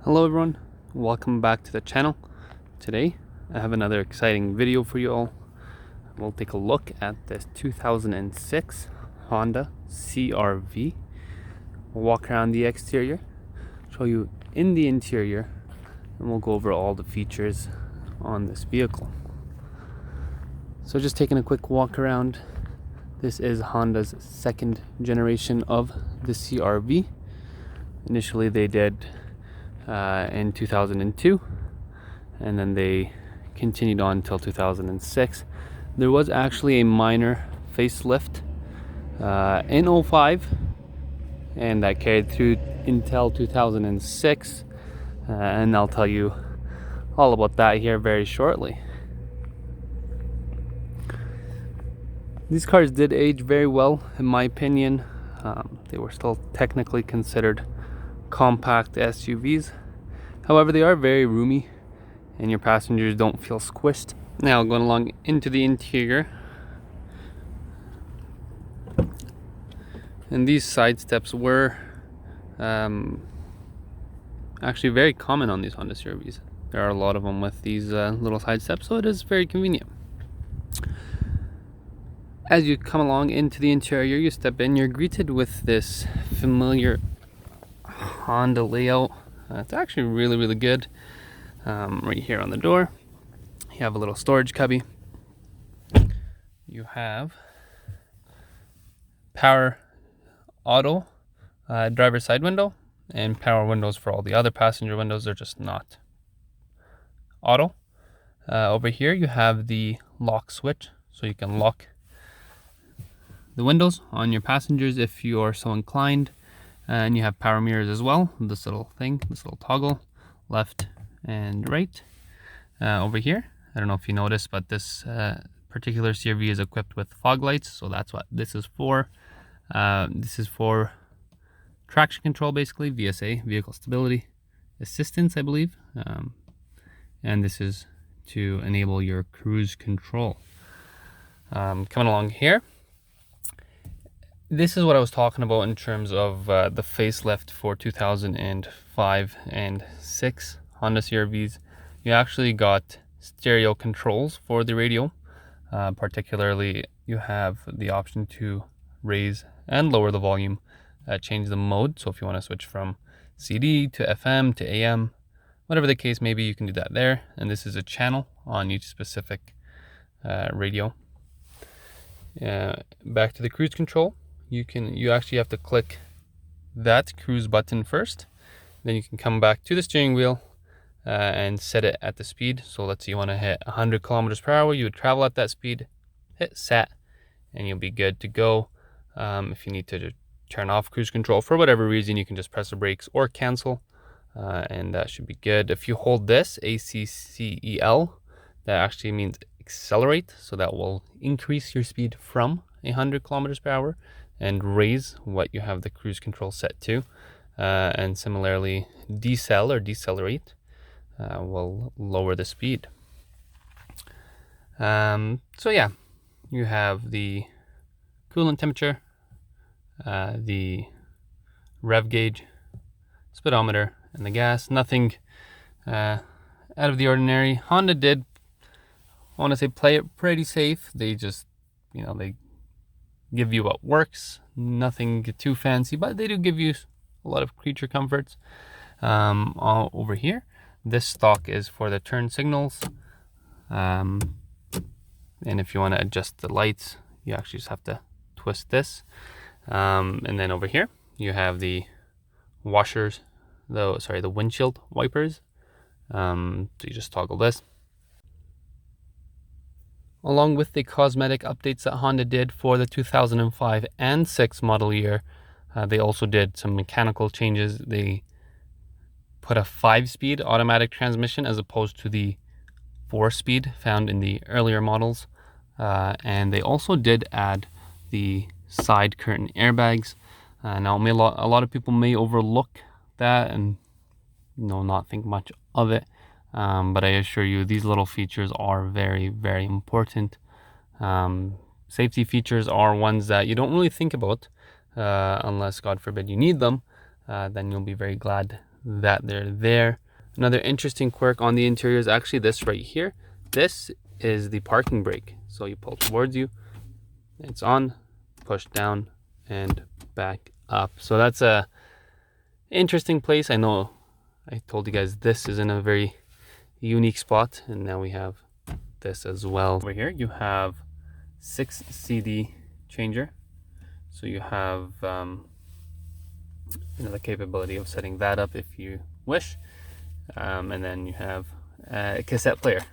Hello everyone, welcome back to the channel. Today I have another exciting video for you all. We'll take a look at this 2006 Honda CRV. We'll walk around the exterior, show you in the interior, and we'll go over all the features on this vehicle. So just taking a quick walk around. This is Honda's second generation of the CRV. Initially they did in 2002, and then they continued on until 2006. There was actually a minor facelift in 05, and that carried through until 2006, and I'll tell you all about that here very shortly. These cars did age very well in my opinion. They were still technically considered compact SUVs. However, they are very roomy and your passengers don't feel squished. Now going along into the interior, and these side steps were actually very common on these Honda CRVs. There are a lot of them with these little side steps, so it is very convenient. As you come along into the interior, you step in, you're greeted with this familiar Honda layout. It's actually really good. Right here on the door, you have a little storage cubby. You have power auto driver side window and power windows for all the other passenger windows. They're just not auto. Over here you have the lock switch, so you can lock the windows on your passengers if you are so inclined. And you have power mirrors as well. This little thing, this little toggle, left and right. Over here, I don't know if you noticed, but this particular CRV is equipped with fog lights, so that's what this is for. This is for traction control, basically, VSA, vehicle stability assistance, I believe. And this is to enable your cruise control. Coming along here, this is what I was talking about in terms of the facelift for 2005 and 6 Honda CRVs. You actually got stereo controls for the radio. Particularly, you have the option to raise and lower the volume, change the mode. So if you want to switch from CD to FM to AM, whatever the case may be, you can do that there. And this is a channel on each specific radio. Back to the cruise control. You actually have to click that cruise button first, then you can come back to the steering wheel and set it at the speed. So let's say you want to hit 100 kilometers per hour, you would travel at that speed, hit set, and you'll be good to go. If you need to turn off cruise control for whatever reason, you can just press the brakes or cancel, and that should be good. If you hold this ACCEL, that actually means accelerate, so that will increase your speed from 100 kilometers per hour and raise what you have the cruise control set to. And similarly, decel or decelerate will lower the speed. So yeah, you have the coolant temperature, the rev gauge, speedometer, and the gas. Nothing out of the ordinary. Honda did, I want to say, play it pretty safe. They just, they give you what works, nothing too fancy, but they do give you a lot of creature comforts. All over here, this stock is for the turn signals, and if you want to adjust the lights, you actually just have to twist this. And then over here you have the washers, the windshield wipers. So you just toggle this. Along with the cosmetic updates that Honda did for the 2005 and 6 model year, they also did some mechanical changes. They put a 5-speed automatic transmission as opposed to the 4-speed found in the earlier models. And they also did add the side curtain airbags. Now, a lot of people may overlook that and not think much of it. But I assure you, these little features are very important. Safety features are ones that you don't really think about unless, God forbid, you need them. Then you'll be very glad that they're there. Another interesting quirk on the interior is actually this right here. This is the parking brake. So you pull towards you, it's on, push down and back up. So that's a interesting place. I know I told you guys this is in a very unique spot, and now we have this as well. Over here you have 6 CD changer. So you have the capability of setting that up if you wish. And then you have a cassette player.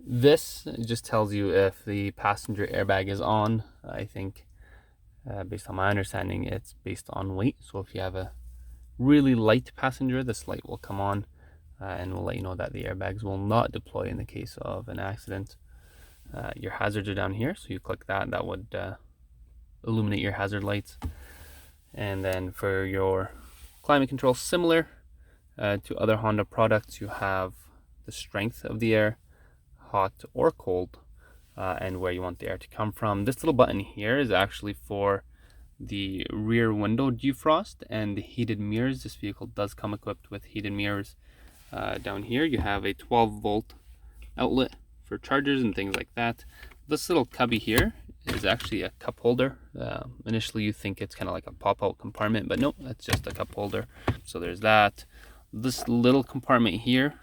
This just tells you if the passenger airbag is on. I think based on my understanding, it's based on weight. So if you have a really light passenger, this light will come on and will let you know that the airbags will not deploy in the case of an accident. Your hazards are down here, so you click that. That would illuminate your hazard lights. And then for your climate control, similar to other Honda products, you have the strength of the air, hot or cold, and where you want the air to come from. This little button here is actually for the rear window defrost and the heated mirrors. This vehicle does come equipped with heated mirrors. Down here you have a 12-volt outlet for chargers and things like that. This little cubby here is actually a cup holder. Initially you think it's kind of like a pop-out compartment, but no, that's just a cup holder. So there's that. This little compartment here,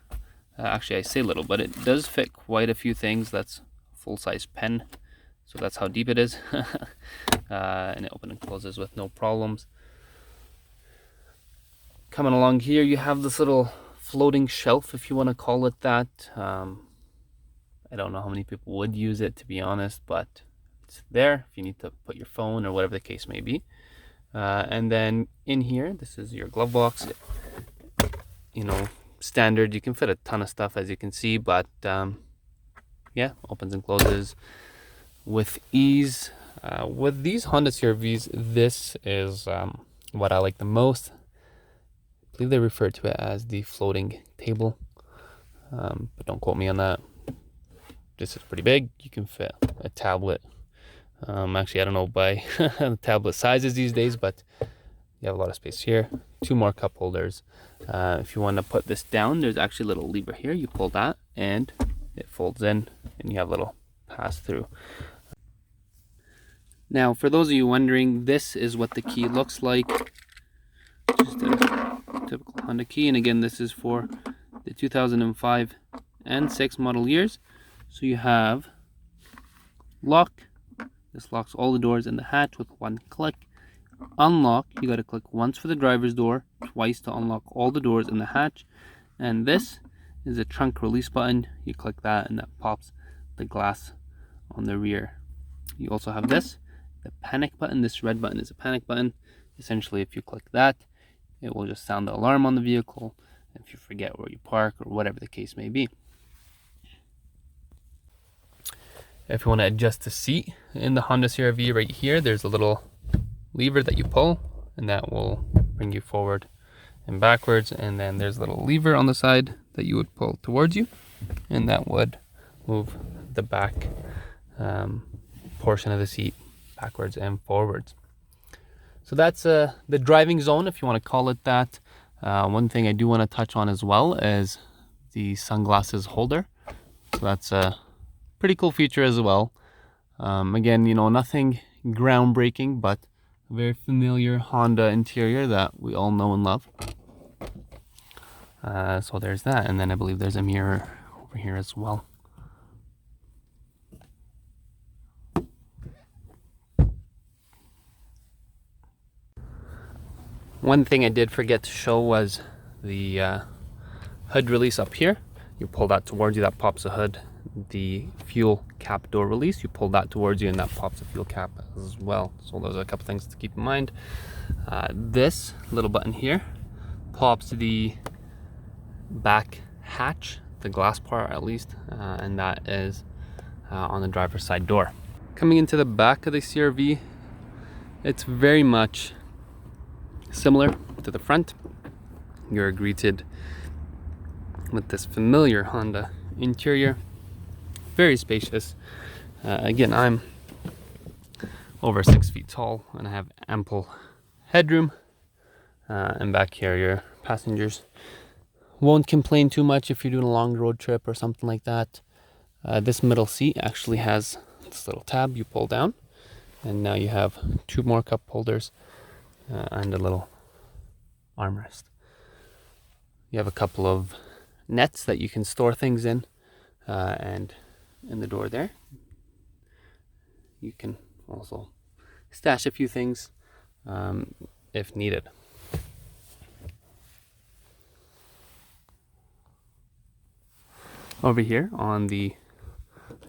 actually I say little, but it does fit quite a few things. That's a full-size pen, so that's how deep it is. And it opens and closes with no problems. Coming along here you have this little floating shelf, if you want to call it that. I don't know how many people would use it, to be honest, but it's there if you need to put your phone or whatever the case may be. And then in here, this is your glove box. Standard, you can fit a ton of stuff, as you can see, but yeah, opens and closes with ease. With these Honda CRVs, this is what I like the most. I believe they refer to it as the floating table, but don't quote me on that. This is pretty big. You can fit a tablet. Actually, I don't know by the tablet sizes these days, but you have a lot of space here. 2 more cup holders. If you want to put this down, there's actually a little lever here. You pull that and it folds in, and you have a little pass through. Now, for those of you wondering, this is what the key looks like. Just a typical Honda key, and again, this is for the 2005 and 6 model years. So you have lock. This locks all the doors in the hatch with 1 click. Unlock, you got to click once for the driver's door, twice to unlock all the doors in the hatch. And this is a trunk release button. You click that and that pops the glass on the rear. You also have this, the panic button. This red button is a panic button. Essentially, if you click that, it will just sound the alarm on the vehicle if you forget where you park or whatever the case may be. If you want to adjust the seat in the Honda CR-V right here, there's a little lever that you pull, and that will bring you forward and backwards. And then there's a little lever on the side that you would pull towards you, and that would move the back portion of the seat backwards and forwards. So that's the driving zone, if you want to call it that. One thing I do want to touch on as well is the sunglasses holder. So that's a pretty cool feature as well. Again, nothing groundbreaking, but a very familiar Honda interior that we all know and love. So there's that, and then I believe there's a mirror over here as well. One thing I did forget to show was the hood release up here. You pull that towards you, that pops the hood. The fuel cap door release, you pull that towards you, and that pops the fuel cap as well. So those are a couple things to keep in mind. This little button here pops the back hatch, the glass part at least, and that is on the driver's side door. Coming into the back of the CR-V, it's very much similar to the front. You're greeted with this familiar Honda interior. Very spacious. Again, I'm over 6 feet tall and I have ample headroom. and back here your passengers won't complain too much if you're doing a long road trip or something like that. This middle seat actually has this little tab you pull down, and now you have 2 more cup holders and a little armrest. You have a couple of nets that you can store things in, and in the door there you can also stash a few things if needed. Over here on the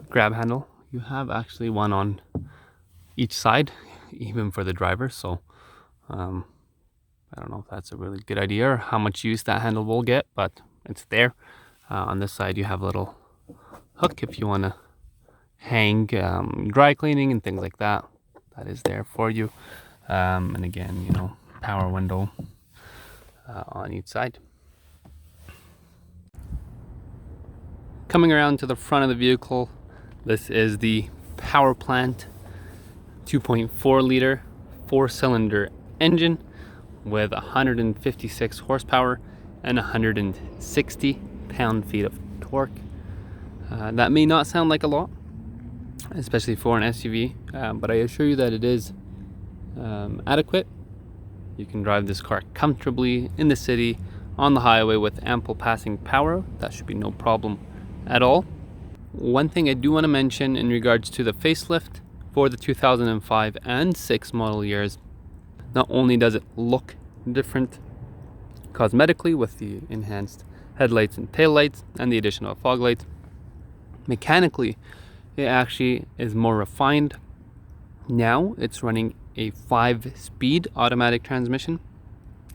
grab handle, you have actually one on each side, even for the driver. So I don't know if that's a really good idea or how much use that handle will get, but it's there. On this side you have a little hook if you want to hang dry cleaning and things like that. That is there for you. And again, you know, power window on each side. Coming around to the front of the vehicle, this is the power plant 2.4 liter 4-cylinder engine with 156 horsepower and 160 pound-feet of torque. That may not sound like a lot, especially for an SUV, but I assure you that it is adequate. You can drive this car comfortably in the city, on the highway with ample passing power. That should be no problem at all. One thing I do want to mention in regards to the facelift for the 2005 and 6 model years, not only does it look different cosmetically with the enhanced headlights and taillights and the addition of fog lights, mechanically it actually is more refined. Now it's running a 5-speed automatic transmission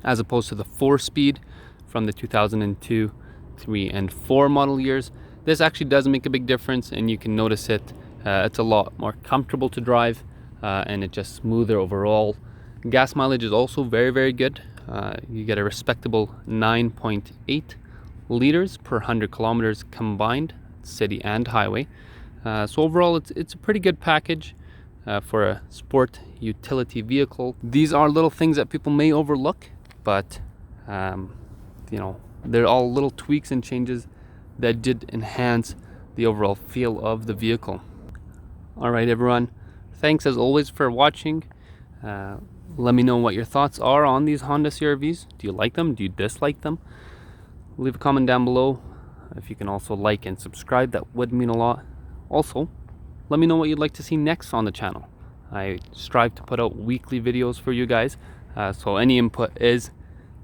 as opposed to the 4-speed from the 2002, 3, and 4 model years. This actually does make a big difference, and you can notice it. It's a lot more comfortable to drive, and it's just smoother overall. Gas mileage is also very, very good. You get a respectable 9.8 liters per 100 kilometers combined, city and highway. So overall, it's a pretty good package for a sport utility vehicle. These are little things that people may overlook, but you know, they're all little tweaks and changes that did enhance the overall feel of the vehicle. All right, everyone, thanks as always for watching. Let me know what your thoughts are on these Honda CRVs. Do you like them? Do you dislike them? Leave a comment down below. If you can also like and subscribe, that would mean a lot. Also, let me know what you'd like to see next on the channel. I strive to put out weekly videos for you guys, so any input is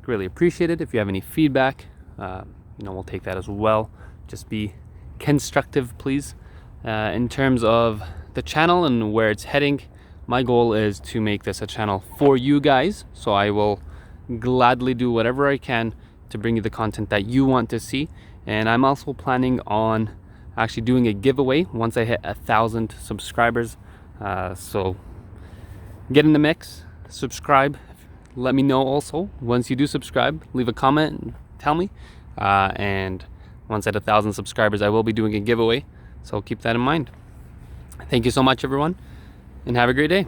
greatly appreciated. If you have any feedback, you know, we'll take that as well. Just be constructive, please. In terms of the channel and where it's heading, my goal is to make this a channel for you guys, so I will gladly do whatever I can to bring you the content that you want to see. And I'm also planning on actually doing a giveaway once I hit 1,000 subscribers. So get in the mix, subscribe. Let me know also once you do subscribe. Leave a comment and tell me. And once at 1,000 subscribers, I will be doing a giveaway. So keep that in mind. Thank you so much, everyone, and have a great day.